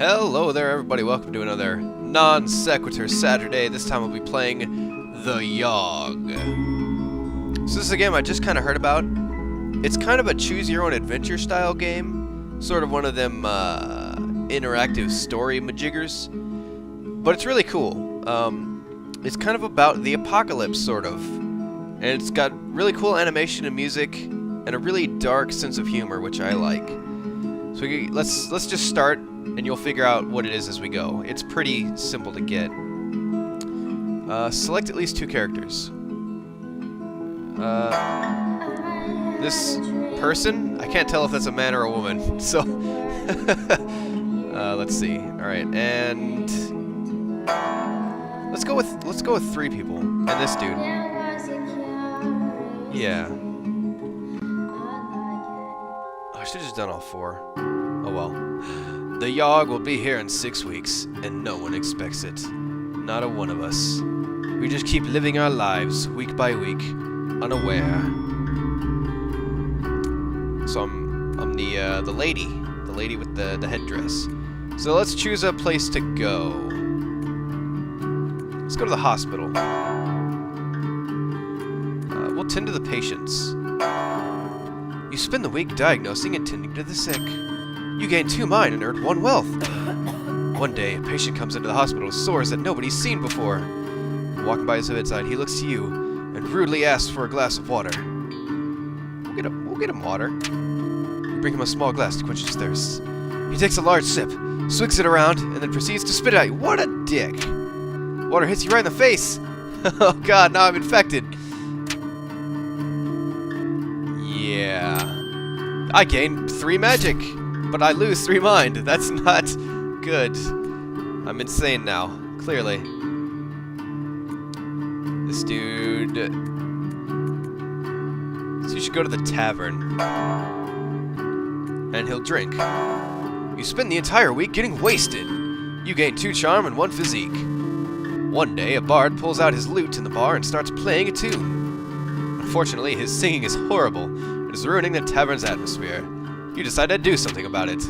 Hello there, everybody. Welcome to another non-sequitur Saturday. This time we'll be playing the Yawhg. So this is a game I just kind of heard about. It's kind of a choose-your-own-adventure style game. Sort of one of them interactive story majiggers. But it's really cool. It's kind of about the apocalypse, sort of. And it's got really cool animation and music, and a really dark sense of humor, which I like. So let's just start, and you'll figure out what it is as we go. It's pretty simple to get. Select at least 2 characters. This person, I can't tell if that's a man or a woman. So let's see. All right, and let's go with 3 people and this dude. Yeah. I should have just done all 4. Oh well. The Yawhg will be here in 6 weeks, and no one expects it. Not a one of us. We just keep living our lives, week by week, unaware. So I'm the lady with the headdress. So let's choose a place to go. Let's go to the hospital. We'll tend to the patients. You spend the week diagnosing and tending to the sick. You gain 2 mind and earn 1 wealth. One day, a patient comes into the hospital with sores that nobody's seen before. Walking by his bedside, he looks to you and rudely asks for a glass of water. We'll get him water. You bring him a small glass to quench his thirst. He takes a large sip, swigs it around, and then proceeds to spit it at you. What a dick! Water hits you right in the face. Oh god, now I'm infected. Yeah. I gain 3 magic, but I lose 3 mind. That's not good. I'm insane now, clearly. This dude... So you should go to the tavern. And he'll drink. You spend the entire week getting wasted. You gain 2 charm and 1 physique. One day, a bard pulls out his lute in the bar and starts playing a tune. Unfortunately, his singing is horrible. It is ruining the tavern's atmosphere. You decide to do something about it.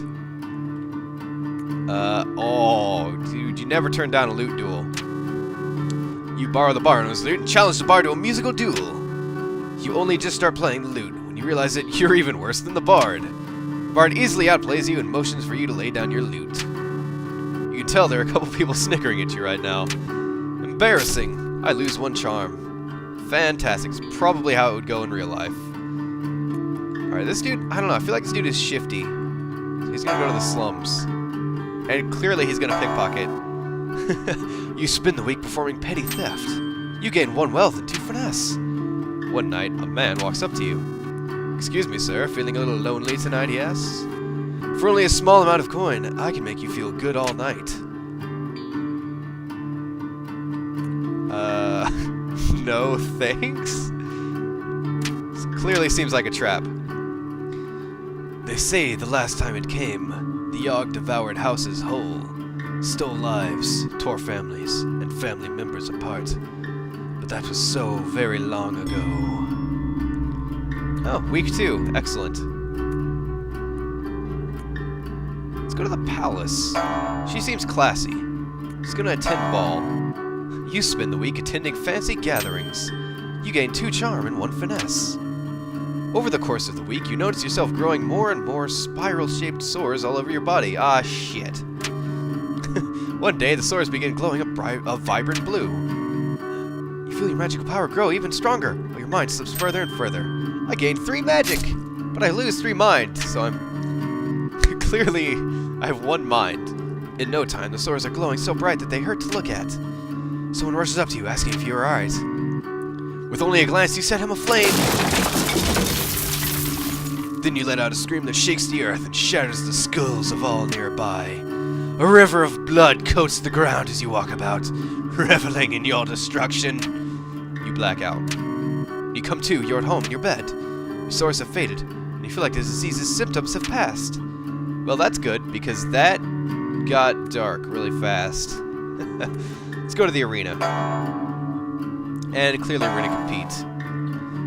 Oh, dude, you never turn down a lute duel. You borrow the bar's lute and challenge the bard to a musical duel. You only just start playing the lute when you realize that you're even worse than the bard. The bard easily outplays you and motions for you to lay down your lute. You can tell there are a couple people snickering at you right now. Embarrassing. I lose 1 charm. Fantastic. It's probably how it would go in real life. Alright, this dude, I don't know, I feel like this dude is shifty. So he's gonna go to the slums. And clearly he's gonna pickpocket. You spend the week performing petty theft. You gain 1 wealth and 2 finesse. One night, a man walks up to you. Excuse me, sir, feeling a little lonely tonight, he asks. For only a small amount of coin, I can make you feel good all night. No thanks? This clearly seems like a trap. They say the last time it came, the Yawhg devoured houses whole, stole lives, tore families, and family members apart. But that was so very long ago. Oh, week 2. Excellent. Let's go to the palace. She seems classy. She's gonna attend ball. You spend the week attending fancy gatherings. You gain 2 charm and 1 finesse. Over the course of the week, you notice yourself growing more and more spiral-shaped sores all over your body. Ah, shit. One day, the sores begin glowing a vibrant blue. You feel your magical power grow even stronger, while your mind slips further and further. I gain 3 magic, but I lose 3 mind, so I'm... Clearly, I have 1 mind. In no time, the sores are glowing so bright that they hurt to look at. Someone rushes up to you, asking if you're alright. With only a glance, you set him aflame. Then you let out a scream that shakes the earth and shatters the skulls of all nearby. A river of blood coats the ground as you walk about, reveling in your destruction. You black out. You come to, you're at home in your bed. Your sores have faded, and you feel like the disease's symptoms have passed. Well, that's good, because that got dark really fast. Let's go to the arena. And clearly we're going to compete.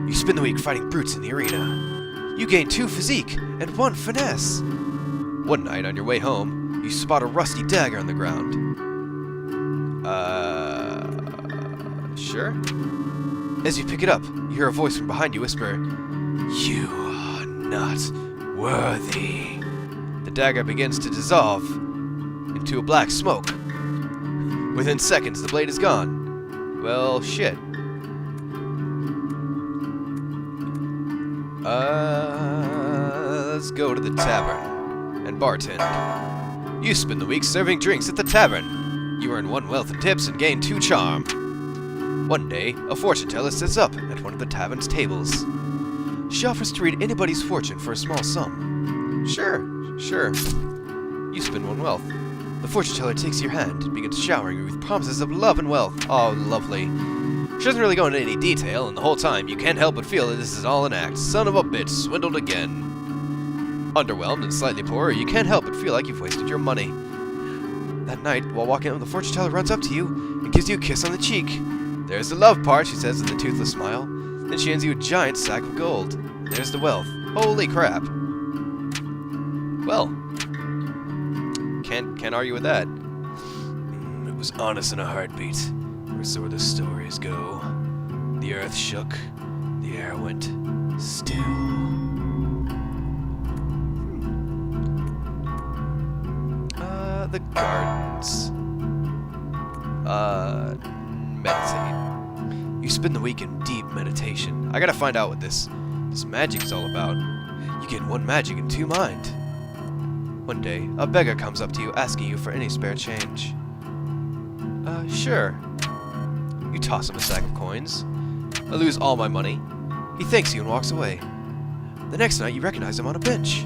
You spend the week fighting brutes in the arena. You gain 2 physique and 1 finesse. One night on your way home, you spot a rusty dagger on the ground. Sure? As you pick it up, you hear a voice from behind you whisper, "You are not worthy." The dagger begins to dissolve into a black smoke. Within seconds, the blade is gone. Well, shit. Let's go to the tavern and bartend. You spend the week serving drinks at the tavern. You earn 1 wealth in tips and gain 2 charm. One day, a fortune teller sits up at one of the tavern's tables. She offers to read anybody's fortune for a small sum. Sure. You spend 1 wealth. The fortune teller takes your hand and begins showering you with promises of love and wealth. Oh, lovely. She doesn't really go into any detail, and the whole time you can't help but feel that this is all an act. Son of a bitch, swindled again. Underwhelmed and slightly poorer, you can't help but feel like you've wasted your money. That night, while walking out, the fortune teller runs up to you and gives you a kiss on the cheek. "There's the love part," she says with a toothless smile. Then she hands you a giant sack of gold. There's the wealth. Holy crap. Well, can't argue with that. It was honest in a heartbeat, or so the stories go. The earth shook, the air went still. The gardens. Meditate. You spend the week in deep meditation. I gotta find out what this magic is all about. You get 1 magic and 2 mind. One day, a beggar comes up to you asking you for any spare change. Sure. You toss him a sack of coins. "I lose all my money." He thanks you and walks away. The next night, you recognize him on a bench.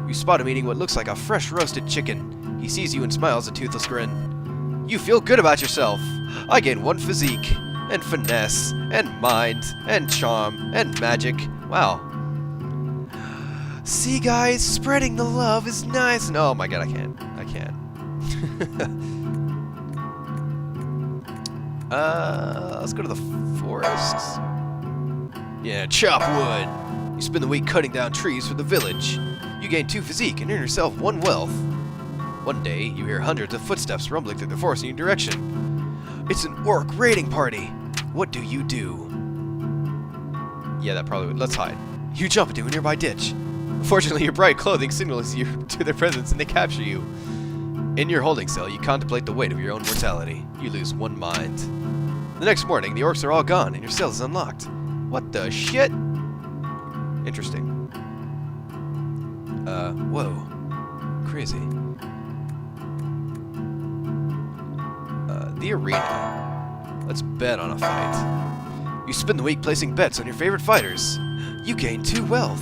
You spot him eating what looks like a fresh roasted chicken. He sees you and smiles a toothless grin. You feel good about yourself. I gain 1 physique, and finesse, and mind, and charm, and magic. Wow. See, guys, spreading the love is nice. And oh my god, I can't. Let's go to the forest. Yeah, chop wood. You spend the week cutting down trees for the village. You gain 2 physique and earn yourself 1 wealth. One day, you hear hundreds of footsteps rumbling through the forest in your direction. It's an orc raiding party. What do you do? Yeah, that probably would. Let's hide. You jump into a nearby ditch. Fortunately, your bright clothing signals you to their presence and they capture you. In your holding cell, you contemplate the weight of your own mortality. You lose 1 mind. The next morning, the orcs are all gone and your cell is unlocked. What the shit? Interesting. Whoa. Crazy. The arena. Let's bet on a fight. You spend the week placing bets on your favorite fighters. You gain 2 wealth.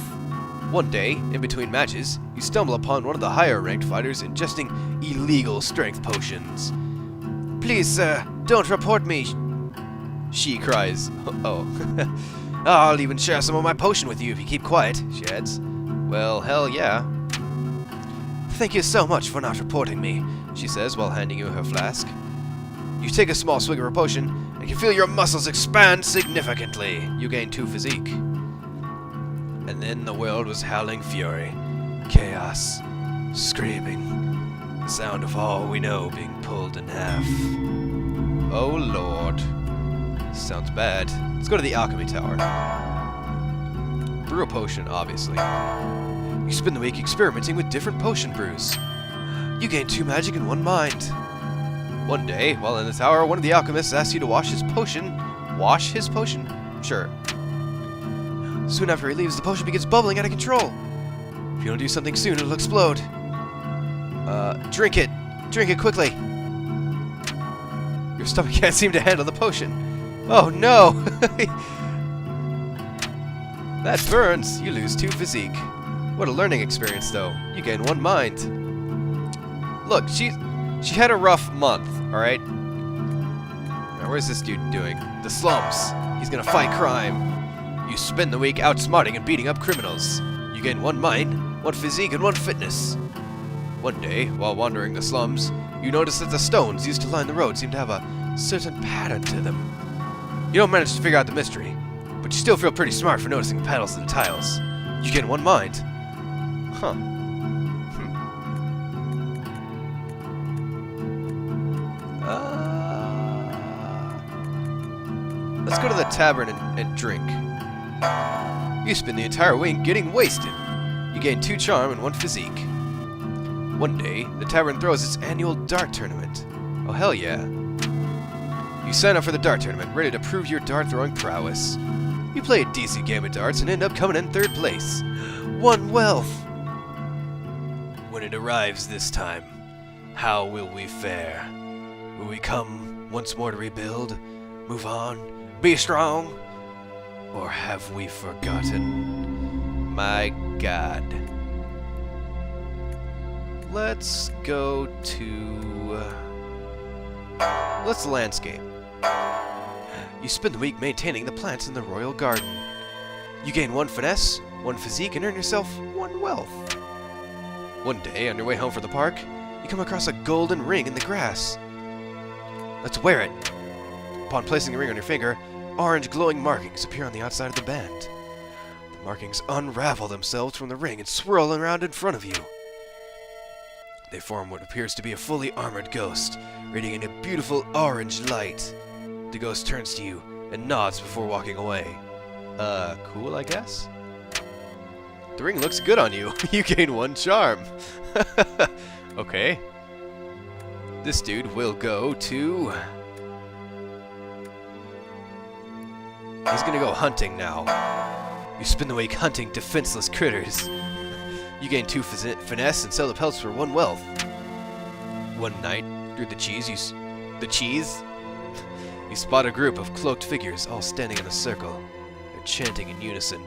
One day, in between matches, you stumble upon one of the higher-ranked fighters ingesting illegal strength potions. "Please, sir, don't report me," she cries. Oh. "I'll even share some of my potion with you if you keep quiet," she adds. Well, hell yeah. "Thank you so much for not reporting me," she says while handing you her flask. You take a small swig of her potion and can feel your muscles expand significantly. You gain 2 physique. And then the world was howling fury, chaos, screaming, the sound of all we know being pulled in half. Oh lord. Sounds bad. Let's go to the alchemy tower. Brew a potion, obviously. You spend the week experimenting with different potion brews. You gain 2 magic and 1 mind. One day, while in the tower, one of the alchemists asks you to wash his potion. Wash his potion? Sure. Soon after he leaves, the potion begins bubbling out of control. If you don't do something soon, it'll explode. Drink it. Drink it quickly. Your stomach can't seem to handle the potion. Oh no! That burns. You lose 2 physique. What a learning experience, though. You gain 1 mind. Look, she had a rough month, alright? Now, where's this dude doing? The slums. He's gonna fight crime. You spend the week outsmarting and beating up criminals. You gain 1 mind, 1 physique, and 1 fitness. One day, while wandering the slums, you notice that the stones used to line the road seem to have a certain pattern to them. You don't manage to figure out the mystery, but you still feel pretty smart for noticing the petals and the tiles. You gain 1 mind. Huh. go to the tavern and drink. You spend the entire week getting wasted. You gain 2 charm and 1 physique. One day, the tavern throws its annual dart tournament. Oh hell yeah. You sign up for the dart tournament, ready to prove your dart throwing prowess. You play a decent game of darts and end up coming in 3rd place. 1 wealth! When it arrives this time, how will we fare? Will we come once more to rebuild, move on, be strong? Or have we forgotten? My God. Let's go to... let's landscape. You spend the week maintaining the plants in the royal garden. You gain 1 finesse, 1 physique, and earn yourself 1 wealth. One day, on your way home from the park, you come across a golden ring in the grass. Let's wear it. Upon placing the ring on your finger, orange glowing markings appear on the outside of the band. The markings unravel themselves from the ring and swirl around in front of you. They form what appears to be a fully armored ghost, radiating a beautiful orange light. The ghost turns to you and nods before walking away. Cool, I guess? The ring looks good on you. You gain 1 charm. Okay. This dude will go to... he's gonna go hunting now. You spend the week hunting defenseless critters. You gain 2 finesse and sell the pelts for 1 wealth. One night, through the cheese, you spot a group of cloaked figures all standing in a circle. They're chanting in unison.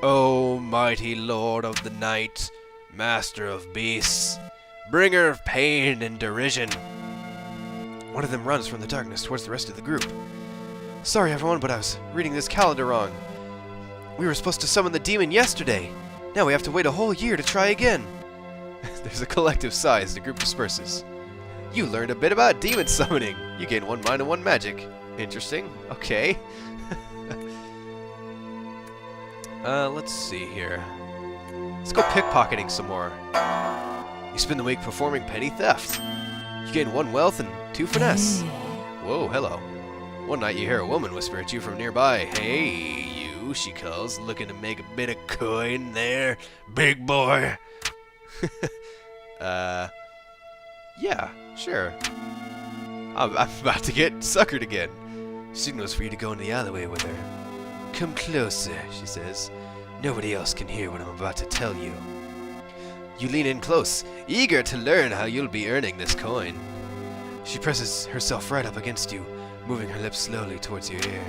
O mighty lord of the night, master of beasts, bringer of pain and derision. One of them runs from the darkness towards the rest of the group. Sorry everyone, but I was reading this calendar wrong. We were supposed to summon the demon yesterday. Now we have to wait a whole year to try again. There's a collective sigh as the group disperses. You learned a bit about demon summoning. You gain 1 mind and 1 magic. Interesting. Okay. Let's see here. Let's go pickpocketing some more. You spend the week performing petty theft. You gain 1 wealth and 2 finesse. Whoa, hello. One night you hear a woman whisper at you from nearby. Hey, you, she calls, looking to make a bit of coin there, big boy. Yeah, sure. I'm about to get suckered again. Signals for you to go in the alleyway with her. Come closer, she says. Nobody else can hear what I'm about to tell you. You lean in close, eager to learn how you'll be earning this coin. She presses herself right up against you, moving her lips slowly towards your ear.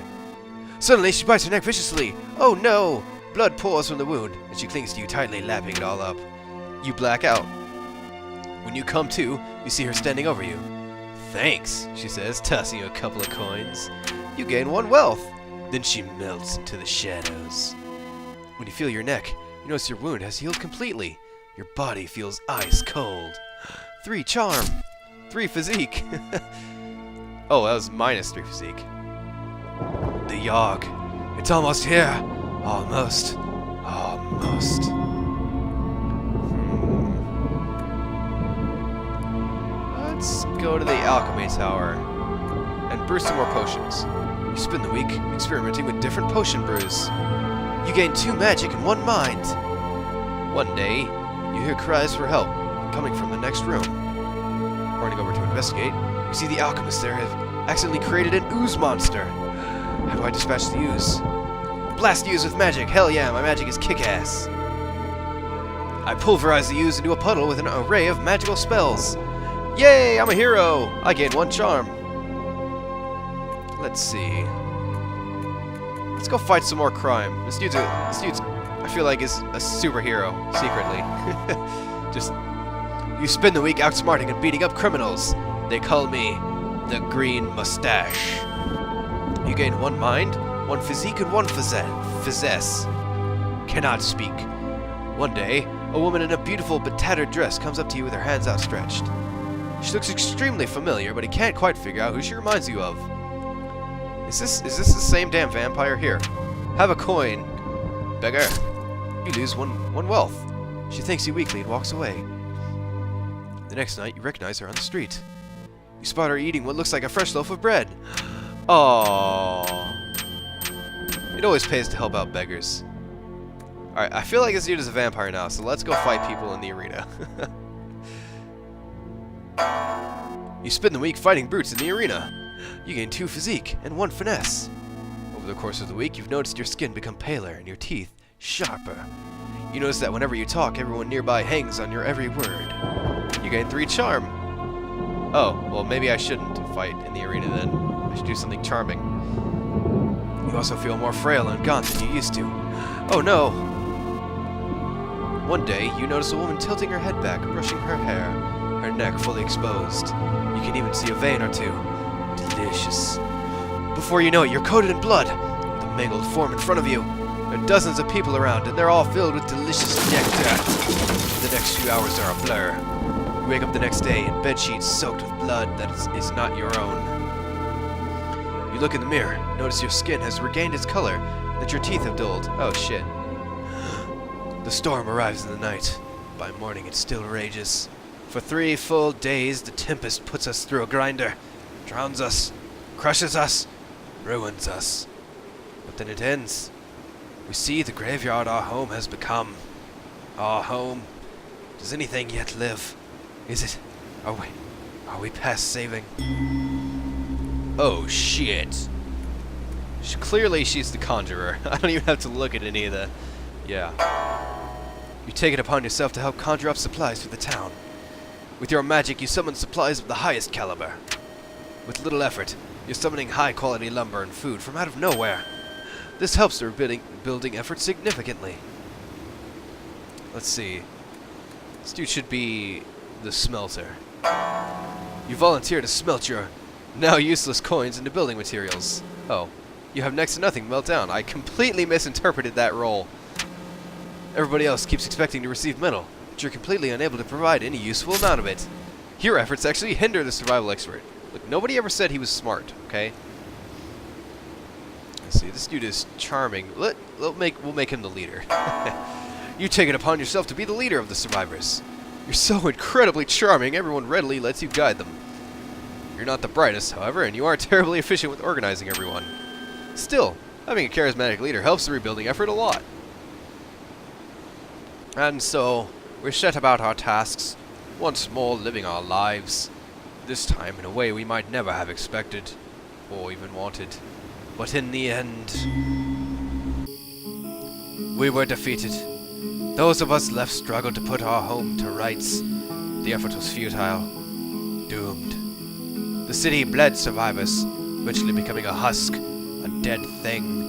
Suddenly, she bites her neck viciously. Oh no! Blood pours from the wound, and she clings to you tightly, lapping it all up. You black out. When you come to, you see her standing over you. Thanks, she says, tossing you a couple of coins. You gain 1 wealth. Then she melts into the shadows. When you feel your neck, you notice your wound has healed completely. Your body feels ice cold. 3 charm. 3 physique. Oh, that was minus 3 physique. The Yawhg. It's almost here. Almost. Almost. Let's go to the alchemy tower and brew some more potions. You spend the week experimenting with different potion brews. You gain 2 magic and 1 mind. One day, you hear cries for help coming from the next room. Running over to investigate, you see the alchemists there have accidentally created an ooze monster. How do I dispatch the ooze? Blast the ooze with magic! Hell yeah, my magic is kick-ass! I pulverize the ooze into a puddle with an array of magical spells. Yay, I'm a hero! I gain 1 charm. Let's see. Let's go fight some more crime. This dude's, I feel like, is a superhero, secretly. Just, you spend the week outsmarting and beating up criminals. They call me the Green Mustache. You gain 1 mind, 1 physique, and 1 finesse. Cannot speak. One day, a woman in a beautiful but tattered dress comes up to you with her hands outstretched. She looks extremely familiar, but he can't quite figure out who she reminds you of. Is this the same damn vampire? Here, have a coin, beggar. You lose one wealth. She thanks you weakly and walks away. The next night, you recognize her on the street. You spot her eating what looks like a fresh loaf of bread. Aww. It always pays to help out beggars. Alright, I feel like this dude is a vampire now, so let's go fight people in the arena. You spend the week fighting brutes in the arena. You gain 2 physique and 1 finesse. Over the course of the week, you've noticed your skin become paler and your teeth sharper. You notice that whenever you talk, everyone nearby hangs on your every word. You gain 3 charm. Oh, well maybe I shouldn't fight in the arena then. I should do something charming. You also feel more frail and gaunt than you used to. Oh no! One day, you notice a woman tilting her head back, brushing her hair, her neck fully exposed. You can even see a vein or 2. Delicious. Before you know it, you're coated in blood, with a mangled form in front of you. There are dozens of people around, and they're all filled with delicious nectar. The next few hours are a blur. You wake up the next day in bedsheets soaked with blood that is not your own. You look in the mirror, notice your skin has regained its color, and that your teeth have dulled. Oh shit. The storm arrives in the night. By morning it still rages. For 3 full days the tempest puts us through a grinder, drowns us, crushes us, ruins us. But then it ends. We see the graveyard our home has become. Our home. Does anything yet live? Is it? Are we past saving? Oh shit. Clearly she's the conjurer. I don't even have to look at any of the... Yeah. You take it upon yourself to help conjure up supplies for the town. With your magic, you summon supplies of the highest caliber. With little effort, you're summoning high-quality lumber and food from out of nowhere. This helps the building effort significantly. Let's see. This dude should be the smelter. You volunteer to smelt your now useless coins into building materials. Oh, you have next to nothing melt down. I completely misinterpreted that role. Everybody else keeps expecting to receive metal, but you're completely unable to provide any useful amount of it. Your efforts actually hinder the survival expert. Look, nobody ever said he was smart, okay? Let's see, this dude is charming. We'll make him the leader. You take it upon yourself to be the leader of the survivors. You're so incredibly charming, everyone readily lets you guide them. You're not the brightest, however, and you are terribly efficient with organizing everyone. Still, having a charismatic leader helps the rebuilding effort a lot. And so, we set about our tasks, once more living our lives. This time in a way we might never have expected, or even wanted. But in the end, we were defeated. Those of us left struggled to put our home to rights. The effort was futile, doomed. The city bled survivors, eventually becoming a husk, a dead thing.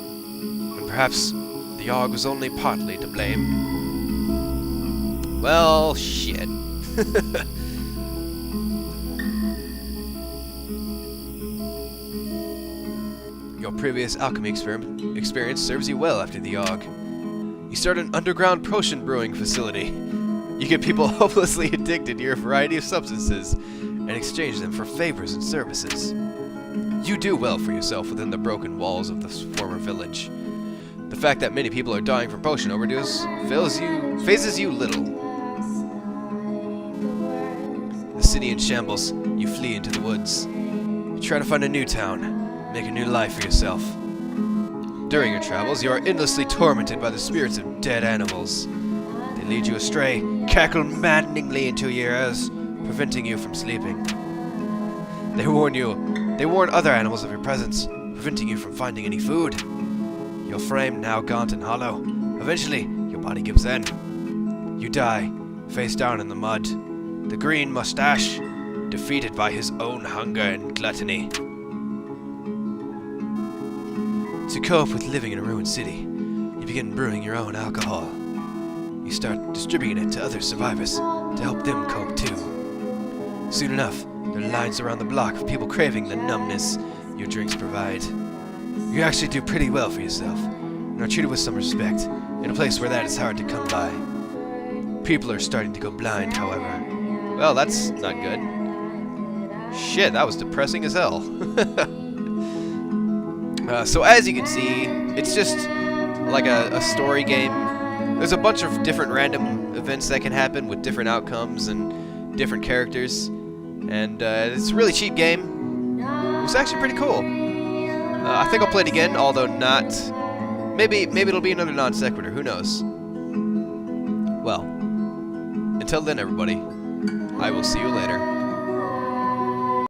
And perhaps the Yawhg was only partly to blame. Well, shit. Your previous alchemy experience serves you well after the Yawhg. You start an underground potion brewing facility. You get people hopelessly addicted to your variety of substances and exchange them for favors and services. You do well for yourself within the broken walls of this former village. The fact that many people are dying from potion overdose phases you little. The city in shambles, you flee into the woods. You try to find a new town, make a new life for yourself. During your travels, you are endlessly tormented by the spirits of dead animals. They lead you astray, cackle maddeningly into your ears, preventing you from sleeping. They warn other animals of your presence, preventing you from finding any food. Your frame now gaunt and hollow. Eventually, your body gives in. You die, face down in the mud. The green mustache, defeated by his own hunger and gluttony. To cope with living in a ruined city, you begin brewing your own alcohol. You start distributing it to other survivors to help them cope too. Soon enough, there are lines around the block of people craving the numbness your drinks provide. You actually do pretty well for yourself, and are treated with some respect, in a place where that is hard to come by. People are starting to go blind, however. Well, that's not good. Shit, that was depressing as hell. So as you can see, it's just like a story game. There's a bunch of different random events that can happen with different outcomes and different characters. And it's a really cheap game. It was actually pretty cool. I think I'll play it again, although not Maybe it'll be another non sequitur. Who knows? Well, until then, everybody, I will see you later.